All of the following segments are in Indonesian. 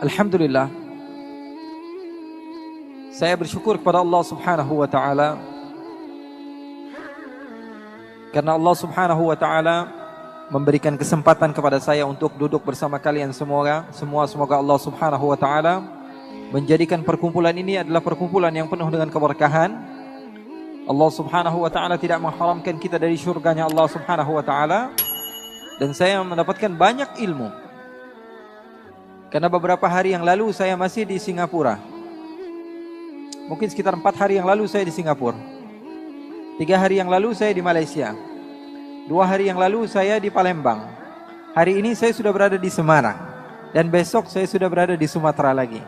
Alhamdulillah, saya bersyukur kepada Allah Subhanahu wa taala karena Allah Subhanahu wa taala memberikan kesempatan kepada saya untuk duduk bersama kalian semua. Semoga Allah Subhanahu wa taala menjadikan perkumpulan ini adalah perkumpulan yang penuh dengan keberkahan. Allah Subhanahu wa taala tidak mengharamkan kita dari syurganya Allah Subhanahu wa taala, dan saya mendapatkan banyak ilmu. Karena beberapa hari yang lalu saya masih di Singapura. Mungkin sekitar 4 hari yang lalu saya di Singapura. 3 hari yang lalu saya di Malaysia. 2 hari yang lalu saya di Palembang. Hari ini saya sudah berada di Semarang. Dan besok saya sudah berada di Sumatera lagi.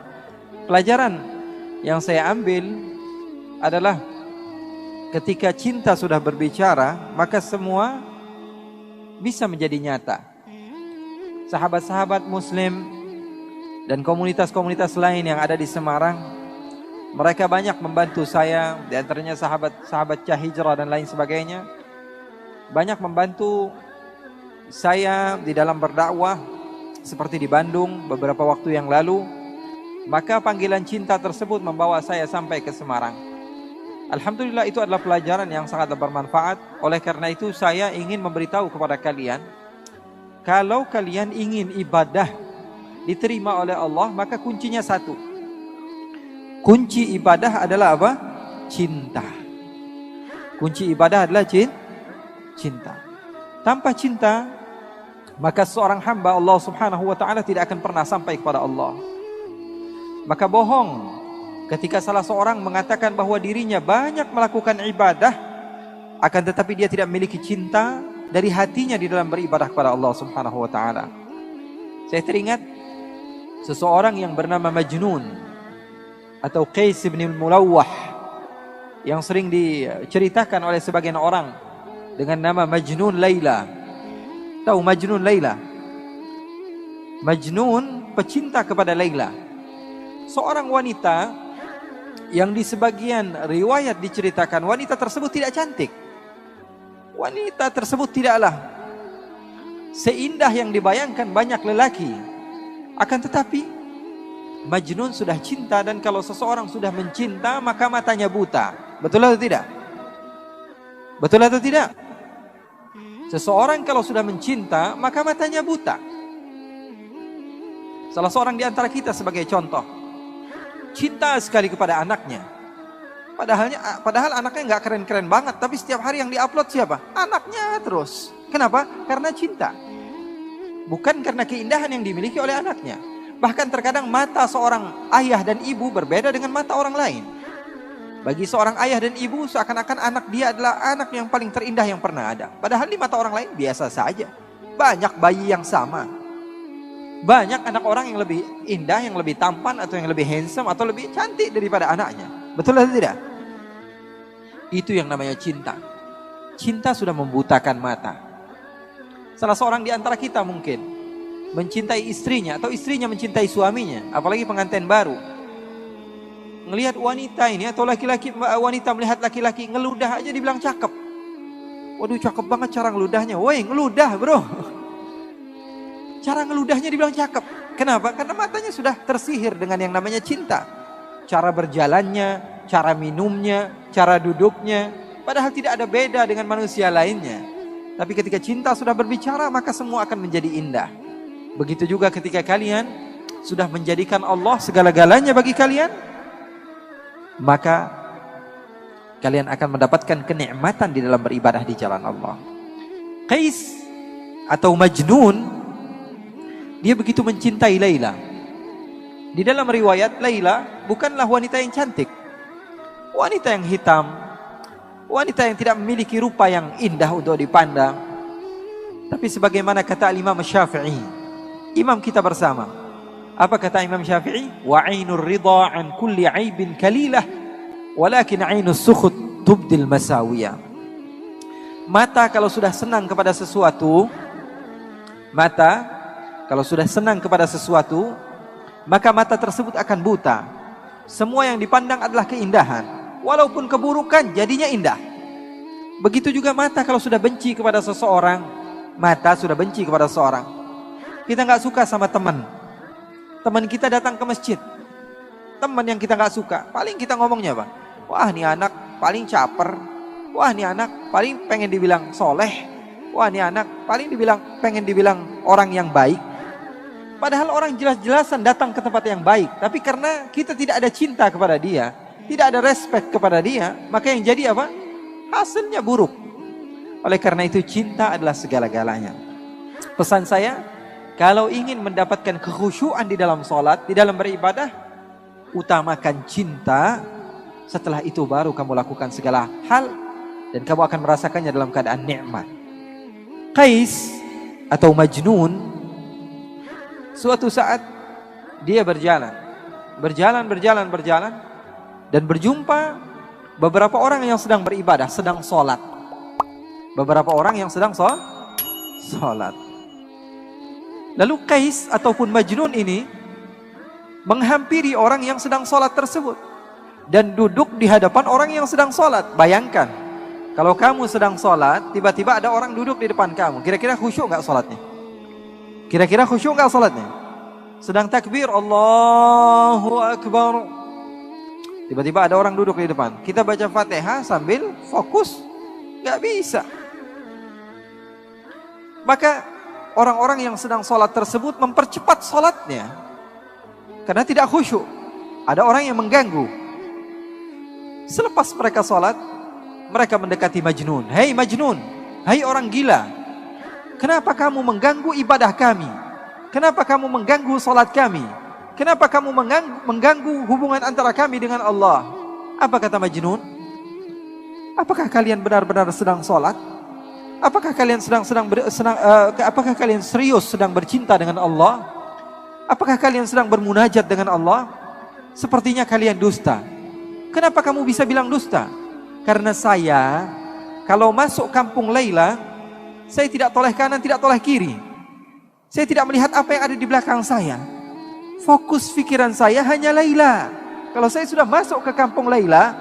Pelajaran yang saya ambil adalah ketika cinta sudah berbicara, maka semua bisa menjadi nyata. Sahabat-sahabat Muslim dan komunitas-komunitas lain yang ada di Semarang, mereka banyak membantu saya, di antaranya sahabat Hijrah dan lain sebagainya. Banyak membantu saya di dalam berdakwah, seperti di Bandung beberapa waktu yang lalu. Maka panggilan cinta tersebut membawa saya sampai ke Semarang. Alhamdulillah, itu adalah pelajaran yang sangat bermanfaat. Oleh karena itu saya ingin memberitahu kepada kalian, kalau kalian ingin ibadah diterima oleh Allah, maka kuncinya satu. Kunci ibadah adalah apa? Cinta. Kunci ibadah adalah cinta. Tanpa cinta, maka seorang hamba Allah Subhanahu wa taala tidak akan pernah sampai kepada Allah. Maka bohong ketika salah seorang mengatakan bahwa dirinya banyak melakukan ibadah, akan tetapi dia tidak memiliki cinta dari hatinya di dalam beribadah kepada Allah Subhanahu wa taala. Saya teringat seseorang yang bernama Majnun atau Qais bin Mulawwah, yang sering diceritakan oleh sebagian orang dengan nama Majnun Laila. Tahu Majnun Laila? Majnun pecinta kepada Laila, seorang wanita yang di sebagian riwayat diceritakan wanita tersebut tidak cantik. Wanita tersebut tidaklah seindah yang dibayangkan banyak lelaki. Akan tetapi Majnun sudah cinta, dan kalau seseorang sudah mencinta maka matanya buta. Betul atau tidak? Betul atau tidak? Seseorang kalau sudah mencinta maka matanya buta. Salah seorang di antara kita sebagai contoh, cinta sekali kepada anaknya. Padahal anaknya nggak keren-keren banget, tapi setiap hari yang diupload siapa? Anaknya terus. Kenapa? Karena cinta. Bukan karena keindahan yang dimiliki oleh anaknya. Bahkan terkadang mata seorang ayah dan ibu berbeda dengan mata orang lain. Bagi seorang ayah dan ibu, seakan-akan anak dia adalah anak yang paling terindah yang pernah ada. Padahal di mata orang lain biasa saja. Banyak bayi yang sama. Banyak anak orang yang lebih indah, yang lebih tampan, atau yang lebih handsome, atau lebih cantik daripada anaknya. Betul atau tidak? Itu yang namanya cinta. Cinta sudah membutakan mata. Salah seorang di antara kita mungkin mencintai istrinya, atau istrinya mencintai suaminya, apalagi pengantin baru. Ngelihat wanita ini, atau wanita melihat laki-laki ngeludah aja dibilang cakep. Waduh, cakep banget cara ngeludahnya. Woi, ngeludah bro. Cara ngeludahnya dibilang cakep. Kenapa? Karena matanya sudah tersihir dengan yang namanya cinta. Cara berjalannya, cara minumnya, cara duduknya, padahal tidak ada beda dengan manusia lainnya. Tapi ketika cinta sudah berbicara, maka semua akan menjadi indah. Begitu juga ketika kalian sudah menjadikan Allah segala-galanya bagi kalian, maka kalian akan mendapatkan kenikmatan di dalam beribadah di jalan Allah. Qais atau Majnun, dia begitu mencintai Laila. Di dalam riwayat, Laila bukanlah wanita yang cantik, wanita yang hitam, wanita yang tidak memiliki rupa yang indah untuk dipandang. Tapi sebagaimana kata Imam Syafi'i, imam kita bersama, apa kata Imam Syafi'i? Wa 'ainur ridha 'an kulli 'aibin kalilah, walakin 'ainus sukhut tubdil masawiyah. Mata kalau sudah senang kepada sesuatu, maka mata tersebut akan buta. Semua yang dipandang adalah keindahan. Walaupun keburukan jadinya indah. Begitu juga mata kalau sudah benci kepada seseorang. Mata sudah benci kepada seseorang. Kita nggak suka sama teman, Teman kita datang ke masjid, teman yang kita nggak suka, paling kita ngomongnya apa? Wah, nih anak paling caper. Wah, nih anak paling pengen dibilang soleh. Wah, nih anak paling pengen dibilang orang yang baik. Padahal orang jelas-jelasan datang ke tempat yang baik, tapi karena kita tidak ada cinta kepada dia, tidak ada respect kepada dia, maka yang jadi apa? Hasilnya buruk. Oleh karena itu cinta adalah segala-galanya. Pesan saya, kalau ingin mendapatkan kekhusyuan di dalam sholat, di dalam beribadah, utamakan cinta. Setelah itu baru kamu lakukan segala hal, dan kamu akan merasakannya dalam keadaan nikmat. Qais atau Majnun, suatu saat dia berjalan, dan berjumpa beberapa orang yang sedang beribadah, sedang sholat. Beberapa orang yang sedang sholat. Lalu Qais ataupun Majnun ini menghampiri orang yang sedang sholat tersebut dan duduk di hadapan orang yang sedang sholat. Bayangkan, kalau kamu sedang sholat, tiba-tiba ada orang duduk di depan kamu. Kira-kira khusyuk gak sholatnya? Sedang takbir, Allahu Akbar. Tiba-tiba ada orang duduk di depan. Kita baca Fatihah sambil fokus, gak bisa. Maka orang-orang yang sedang sholat tersebut mempercepat sholatnya karena tidak khusyuk. Ada orang yang mengganggu. Selepas mereka sholat, mereka mendekati Majnun. Hei Majnun, hai orang gila, kenapa kamu mengganggu ibadah kami? Kenapa kamu mengganggu sholat kami? Kenapa kamu mengganggu hubungan antara kami dengan Allah? Apa kata Majnun? Apakah kalian benar-benar sedang sholat? Apakah kalian apakah kalian serius sedang bercinta dengan Allah? Apakah kalian sedang bermunajat dengan Allah? Sepertinya kalian dusta. Kenapa kamu bisa bilang dusta? Karena saya, kalau masuk kampung Laila, saya tidak toleh kanan, tidak toleh kiri. Saya tidak melihat apa yang ada di belakang saya. Fokus pikiran saya hanya Laila. Kalau saya sudah masuk ke kampung Laila,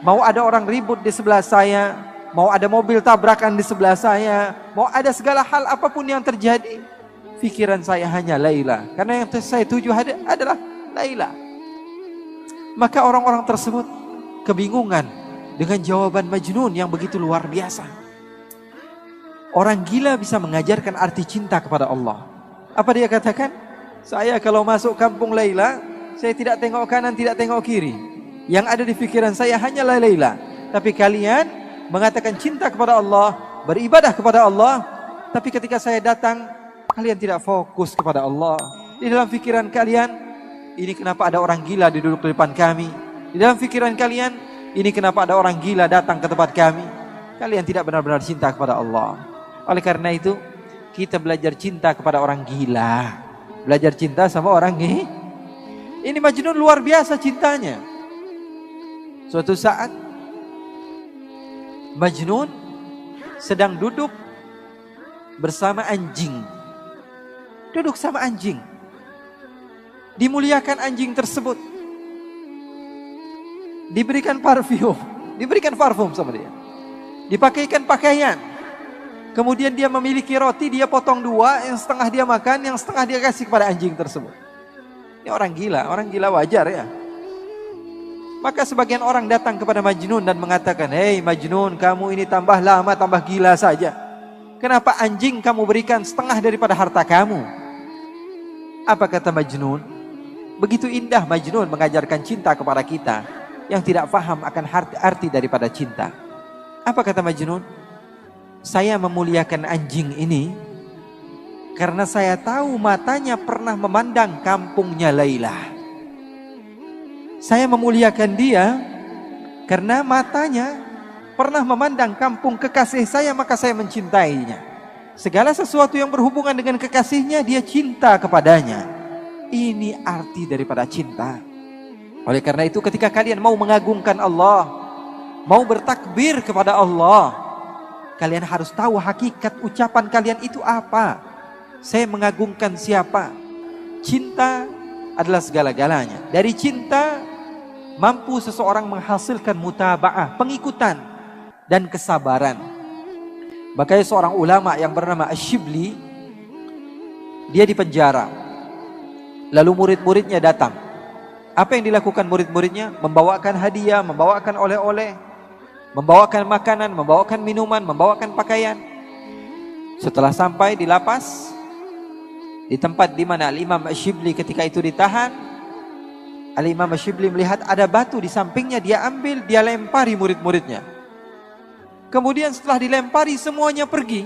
mau ada orang ribut di sebelah saya, mau ada mobil tabrakan di sebelah saya, mau ada segala hal apapun yang terjadi, pikiran saya hanya Laila. Karena yang saya tuju adalah Laila. Maka orang-orang tersebut kebingungan dengan jawaban Majnun yang begitu luar biasa. Orang gila bisa mengajarkan arti cinta kepada Allah. Apa dia katakan? Saya kalau masuk kampung Laila, saya tidak tengok kanan, tidak tengok kiri. Yang ada di pikiran saya hanyalah Laila. Tapi kalian mengatakan cinta kepada Allah, beribadah kepada Allah, tapi ketika saya datang, kalian tidak fokus kepada Allah. Di dalam pikiran kalian, ini kenapa ada orang gila duduk di depan kami? Di dalam pikiran kalian, ini kenapa ada orang gila datang ke tempat kami? Kalian tidak benar-benar cinta kepada Allah. Oleh karena itu, kita belajar cinta kepada orang gila. Belajar cinta sama orang ini Majnun luar biasa cintanya. Suatu saat Majnun sedang duduk bersama anjing. Duduk sama anjing. Dimuliakan anjing tersebut. Diberikan parfum sama dia. Dipakaikan pakaian. Kemudian dia memiliki roti, dia potong dua, yang setengah dia makan, yang setengah dia kasih kepada anjing tersebut. Ini orang gila wajar ya. Maka sebagian orang datang kepada Majnun dan mengatakan, hei Majnun, kamu ini tambah lama, tambah gila saja. Kenapa anjing kamu berikan setengah daripada harta kamu? Apa kata Majnun? Begitu indah Majnun mengajarkan cinta kepada kita yang tidak paham akan arti daripada cinta. Apa kata Majnun? Saya memuliakan anjing ini karena saya tahu matanya pernah memandang kampungnya Laila. Saya memuliakan dia karena matanya pernah memandang kampung kekasih saya, maka saya mencintainya. Segala sesuatu yang berhubungan dengan kekasihnya, dia cinta kepadanya. Ini arti daripada cinta. Oleh karena itu, ketika kalian mau mengagungkan Allah, mau bertakbir kepada Allah, kalian harus tahu hakikat ucapan kalian itu apa. Saya mengagungkan siapa? Cinta adalah segala-galanya. Dari cinta mampu seseorang menghasilkan mutaba'ah, pengikutan dan kesabaran. Makanya seorang ulama yang bernama Ash-Shibli, dia dipenjara. Lalu murid-muridnya datang. Apa yang dilakukan murid-muridnya? Membawakan hadiah, membawakan oleh-oleh, membawakan makanan, membawakan minuman, membawakan pakaian. Setelah sampai di lapas, di tempat di mana Al-Imam Asyibli ketika itu ditahan, Al-Imam Asyibli melihat ada batu di sampingnya, dia ambil, dia lempari murid-muridnya. Kemudian setelah dilempari semuanya pergi.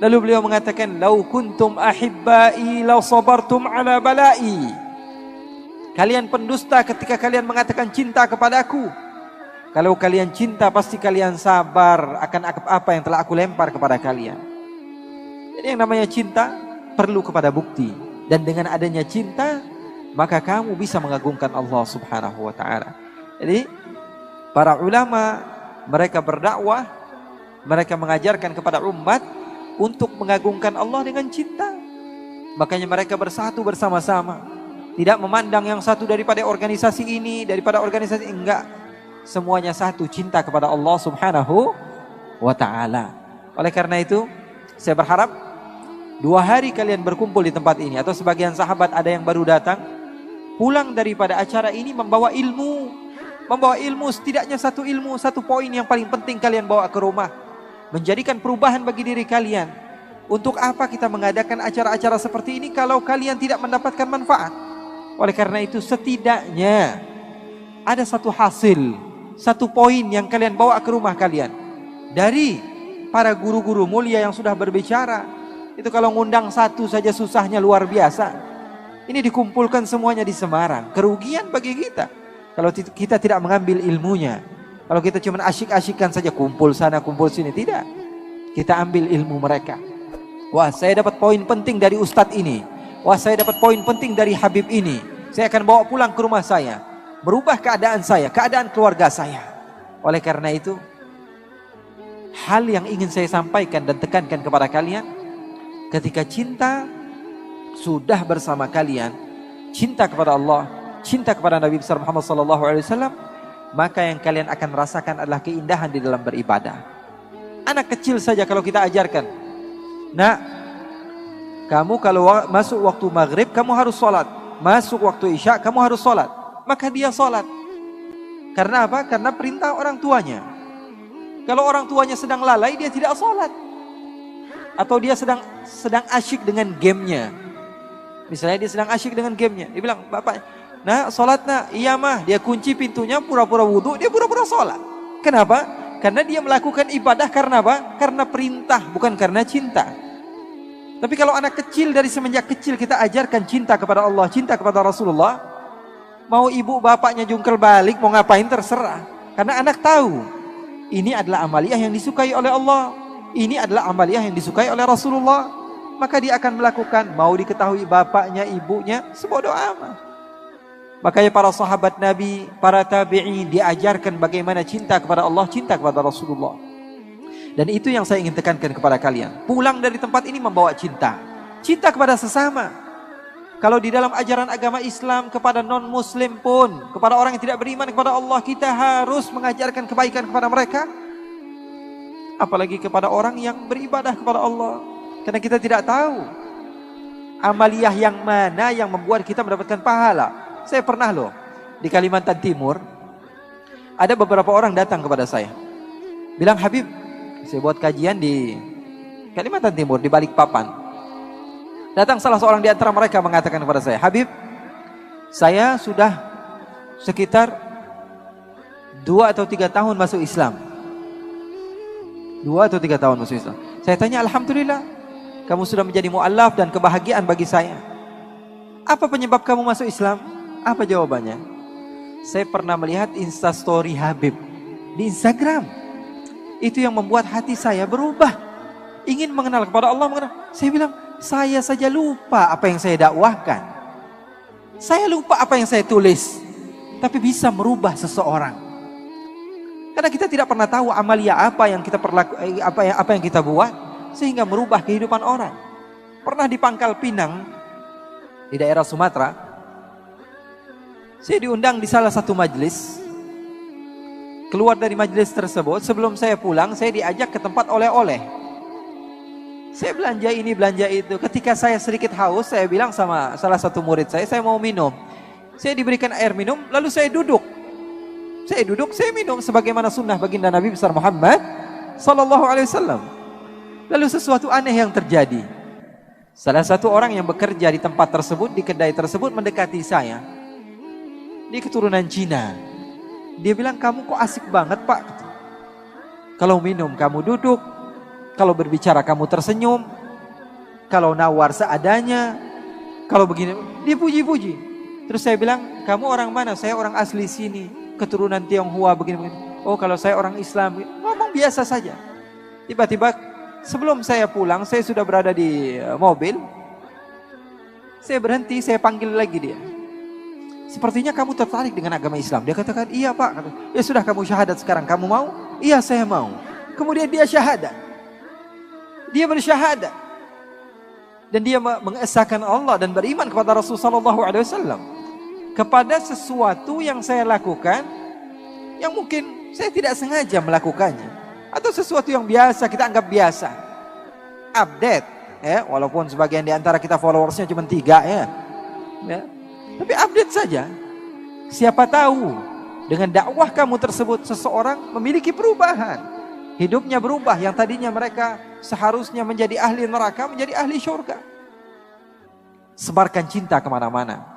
Lalu beliau mengatakan, "Lau kuntum ahibbai law sabartum ala balai." Kalian pendusta ketika kalian mengatakan cinta kepadaku. Kalau kalian cinta pasti kalian sabar akan apa yang telah aku lempar kepada kalian. Jadi yang namanya cinta perlu kepada bukti, dan dengan adanya cinta maka kamu bisa mengagungkan Allah Subhanahu wa taala. Jadi para ulama mereka berdakwah, mereka mengajarkan kepada umat untuk mengagungkan Allah dengan cinta. Makanya mereka bersatu bersama-sama, tidak memandang yang satu daripada organisasi ini, daripada organisasi enggak. Semuanya satu, cinta kepada Allah Subhanahu wa taala. Oleh karena itu, saya berharap 2 hari kalian berkumpul di tempat ini, atau sebagian sahabat ada yang baru datang, pulang daripada acara ini membawa ilmu. Membawa ilmu, setidaknya satu ilmu, satu poin yang paling penting kalian bawa ke rumah. Menjadikan perubahan bagi diri kalian. Untuk apa kita mengadakan acara-acara seperti ini kalau kalian tidak mendapatkan manfaat? Oleh karena itu setidaknya ada satu hasil, satu poin yang kalian bawa ke rumah kalian. Dari para guru-guru mulia yang sudah berbicara. Itu kalau ngundang satu saja susahnya luar biasa. Ini dikumpulkan semuanya di Semarang. Kerugian bagi kita kalau kita tidak mengambil ilmunya. Kalau kita cuma asyik-asyikkan saja, kumpul sana kumpul sini, tidak. Kita ambil ilmu mereka. Wah, saya dapat poin penting dari ustadz ini. Wah, saya dapat poin penting dari Habib ini. Saya akan bawa pulang ke rumah saya, merubah keadaan saya, keadaan keluarga saya. Oleh karena itu, hal yang ingin saya sampaikan dan tekankan kepada kalian, ketika cinta sudah bersama kalian, cinta kepada Allah, cinta kepada Nabi besar Muhammad SAW, maka yang kalian akan rasakan adalah keindahan di dalam beribadah. Anak kecil saja kalau kita ajarkan, "Nak, kamu kalau masuk waktu maghrib kamu harus sholat, masuk waktu isya kamu harus sholat," maka dia sholat. Karena apa? Karena perintah orang tuanya. Kalau orang tuanya sedang lalai, dia tidak sholat. Atau dia sedang asyik dengan gamenya. Misalnya dia sedang asyik dengan gamenya, dia bilang, "Bapak, nah sholat nak." "Iya mah." Dia kunci pintunya, pura-pura wudhu, dia pura-pura sholat. Kenapa? Karena dia melakukan ibadah karena apa? Karena perintah, bukan karena cinta. Tapi kalau anak kecil, dari semenjak kecil kita ajarkan cinta kepada Allah, cinta kepada Rasulullah, mau ibu bapaknya jungkel balik, mau ngapain terserah. Karena anak tahu, ini adalah amaliyah yang disukai oleh Allah, ini adalah amaliyah yang disukai oleh Rasulullah. Maka dia akan melakukan, mau diketahui bapaknya, ibunya, sebodoh amat. Makanya para sahabat Nabi, para tabi'in diajarkan bagaimana cinta kepada Allah, cinta kepada Rasulullah. Dan itu yang saya ingin tekankan kepada kalian. Pulang dari tempat ini membawa cinta. Cinta kepada sesama. Kalau di dalam ajaran agama Islam kepada non-muslim pun, kepada orang yang tidak beriman kepada Allah, kita harus mengajarkan kebaikan kepada mereka. Apalagi kepada orang yang beribadah kepada Allah. Karena kita tidak tahu amaliyah yang mana yang membuat kita mendapatkan pahala. Saya pernah loh di Kalimantan Timur, ada beberapa orang datang kepada saya, bilang, "Habib, saya buat kajian di Kalimantan Timur, di Balikpapan." Datang salah seorang di antara mereka mengatakan kepada saya, "Habib, saya sudah sekitar 2 atau 3 tahun masuk Islam." 2 atau 3 tahun masuk Islam. Saya tanya, "Alhamdulillah, kamu sudah menjadi mu'allaf dan kebahagiaan bagi saya. Apa penyebab kamu masuk Islam?" Apa jawabannya? "Saya pernah melihat instastory Habib di Instagram. Itu yang membuat hati saya berubah. Ingin mengenal kepada Allah." Saya bilang, saya saja lupa apa yang saya dakwahkan. Saya lupa apa yang saya tulis. Tapi bisa merubah seseorang. Karena kita tidak pernah tahu amalia apa yang kita apa yang kita buat sehingga merubah kehidupan orang. Pernah di Pangkal Pinang di daerah Sumatera, saya diundang di salah satu majelis. Keluar dari majelis tersebut, sebelum saya pulang, saya diajak ke tempat oleh-oleh. Saya belanja ini, belanja itu. Ketika saya sedikit haus, saya bilang sama salah satu murid saya mau minum. Saya diberikan air minum, lalu saya duduk. Saya minum sebagaimana sunnah baginda Nabi besar Muhammad sallallahu alaihi wasallam. Lalu sesuatu aneh yang terjadi. Salah satu orang yang bekerja di tempat tersebut, di kedai tersebut mendekati saya. Dia keturunan Cina. Dia bilang, "Kamu kok asik banget, Pak? Kalau minum kamu duduk, kalau berbicara kamu tersenyum, kalau nawar seadanya, kalau begini." Dia puji-puji. Terus saya bilang, "Kamu orang mana?" "Saya orang asli sini, keturunan Tionghoa begini-begini." "Oh, kalau saya orang Islam." Ngomong biasa saja. Tiba-tiba sebelum saya pulang, saya sudah berada di mobil. Saya berhenti, saya panggil lagi dia. "Sepertinya kamu tertarik dengan agama Islam." Dia katakan, "Iya, Pak." "Ya sudah, kamu syahadat sekarang. Kamu mau?" "Iya, saya mau." Kemudian dia syahadat. Dia bersyahadat. Dan dia mengesahkan Allah dan beriman kepada Rasulullah SAW. Kepada sesuatu yang saya lakukan, yang mungkin saya tidak sengaja melakukannya. Atau sesuatu yang biasa, kita anggap biasa. Update. Ya, walaupun sebagian di antara kita followersnya cuma 3 ya. Tapi update saja. Siapa tahu dengan dakwah kamu tersebut seseorang memiliki perubahan. Hidupnya berubah, yang tadinya mereka seharusnya menjadi ahli neraka menjadi ahli surga. Sebarkan cinta kemana-mana.